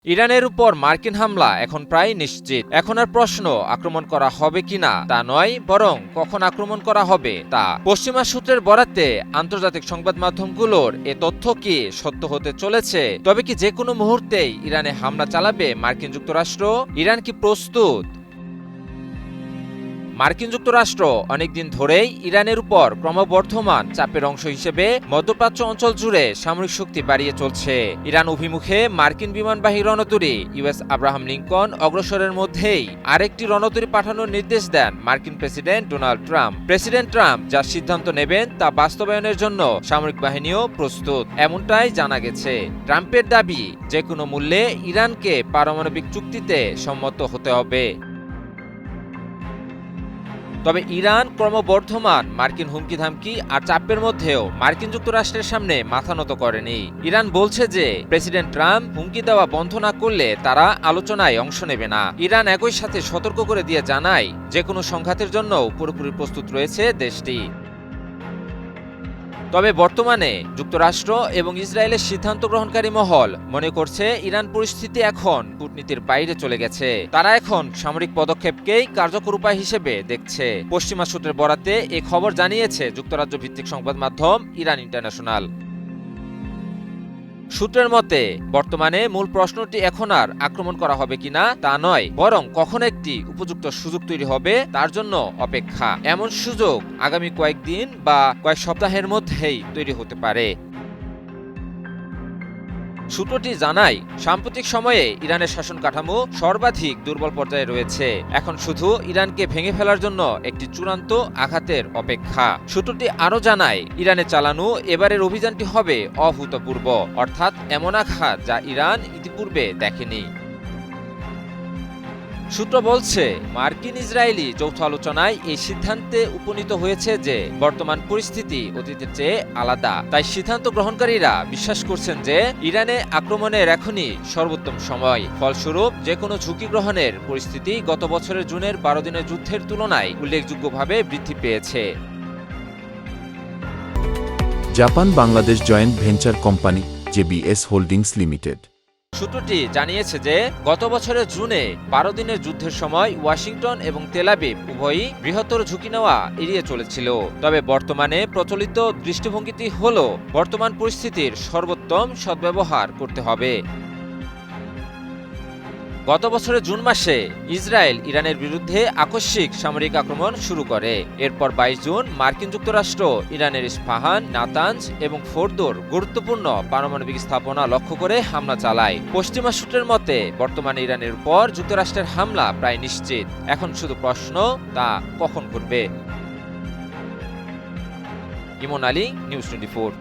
ইরানের উপর মার্কিন হামলা এখন প্রায় নিশ্চিত। এখন আর প্রশ্ন আক্রমণ করা হবে কিনা তা নয়, বরং কখন আক্রমণ করা হবে তা। পশ্চিমা সূত্রের বরাতে আন্তর্জাতিক সংবাদ মাধ্যমগুলোর এ তথ্য কি সত্য হতে চলেছে? তবে কি যে কোনো মুহূর্তেই ইরানে হামলা চালাবে মার্কিন যুক্তরাষ্ট্র? ইরান কি প্রস্তুত? মার্কিন যুক্তরাষ্ট্র অনেকদিন ধরেই ইরানের উপর ক্রমবর্ধমান চাপের অংশ হিসেবে মধ্যপ্রাচ্য অঞ্চল জুড়ে সামরিক শক্তি বাড়িয়ে চলছে। ইরান অভিমুখে মার্কিন বিমানবাহী রণতরী ইউএস আব্রাহাম লিঙ্কন অগ্রসরের মধ্যেই আরেকটি রণতরী পাঠানোর নির্দেশ দেন মার্কিন president Donald Trump. President Trump যা সিদ্ধান্ত নেবেন তা বাস্তবায়নের জন্য সামরিক বাহিনীও প্রস্তুত, এমনটাই জানা গেছে। ট্রাম্পের দাবি, যে কোনো মূল্যে ইরানকে পারমাণবিক চুক্তিতে সম্মত হতে হবে। তবে ইরান ক্রমবর্ধমান মার্কিন হুমকি ধামকি আর চাপের মধ্যেও মার্কিন যুক্তরাষ্ট্রের সামনে মাথা নত করেনি। ইরান বলছে যে প্রেসিডেন্ট ট্রাম্প হুমকি দেওয়া বন্ধ না করলে তারা আলোচনায় অংশ নেবে না। ইরান একই সাথে সতর্ক করে দিয়ে জানায়, যে কোনো সংঘাতের জন্য পুরোপুরি প্রস্তুত রয়েছে দেশটি। তবে বর্তমানে যুক্তরাষ্ট্র এবং ইসরায়েলের সিদ্ধান্ত গ্রহণকারী মহল মনে করছে ইরান পরিস্থিতি এখন কূটনীতির বাইরে চলে গেছে। তারা এখন সামরিক পদক্ষেপকেই কার্যকর উপায় হিসেবে দেখছে। পশ্চিমা সূত্রের বরাতে এ খবর জানিয়েছে যুক্তরাজ্য ভিত্তিক সংবাদ মাধ্যম ইরান ইন্টারন্যাশনাল। সূত্রের মতে বর্তমানে মূল প্রশ্নটি এখন আর আক্রমণ করা হবে কিনা তা নয়, বরং কখন একটি উপযুক্ত সুযোগ তৈরি হবে তার জন্য অপেক্ষা। এমন সুযোগ আগামী কয়েকদিন বা কয়েক সপ্তাহের মধ্যেই তৈরি হতে পারে। সূত্রটি জানায়, সাম্প্রতিক সময়ে ইরানের শাসন কাঠামো সর্বাধিক দুর্বল পর্যায়ে রয়েছে। এখন শুধু ইরানকে ভেঙে ফেলার জন্য একটি চূড়ান্ত আঘাতের অপেক্ষা। সূত্রটি আরও জানায়, ইরানে চালানো এবারের অভিযানটি হবে অভূতপূর্ব, অর্থাৎ এমন আঘাত যা ইরান ইতিপূর্বে দেখেনি। সূত্র বলছে, মার্কিন ইসরায়েলি যৌথ আলোচনায় এই সিদ্ধান্তে উপনীত হয়েছে যে বর্তমান পরিস্থিতি অতীতের চেয়ে আলাদা। তাই সিদ্ধান্ত গ্রহণকারীরা বিশ্বাস করছেন যে ইরানে আক্রমণের এখনই সর্বোত্তম সময়। ফলস্বরূপ যে কোনো ঝুঁকি গ্রহণের পরিস্থিতি গত বছরের জুনের 12 দিনের যুদ্ধের তুলনায় উল্লেখযোগ্যভাবে বৃদ্ধি পেয়েছে। Japan Bangladesh joint venture company JBS holdings limited সূত্রটি জানিয়েছে যে গত বছরের জুনে 12 দিনের যুদ্ধের সময় ওয়াশিংটন এবং তেল আবিব উভয়ই বৃহত্তর ঝুঁকি নেওয়া এড়িয়ে চলেছিল। তবে বর্তমানে প্রচলিত দৃষ্টিভঙ্গিটি হল বর্তমান পরিস্থিতির সর্বোত্তম সদ্ব্যবহার করতে হবে। গত বছরের জুন মাসে ইসরায়েল ইরানের বিরুদ্ধে আকস্মিক সামরিক আক্রমণ শুরু করে। এরপর 22 জুন মার্কিন যুক্তরাষ্ট্র ইরানের ইস্পাহান, নাতানজ এবং ফোর্দোর গুরুত্বপূর্ণ পারমাণবিক স্থাপনা লক্ষ্য করে হামলা চালায়। পশ্চিমা সূত্রের মতে বর্তমানে ইরানের উপর যুক্তরাষ্ট্রের হামলা প্রায় নিশ্চিত। এখন শুধু প্রশ্ন, তা কখন ঘটবে। ইমন আলী, নিউজ 24।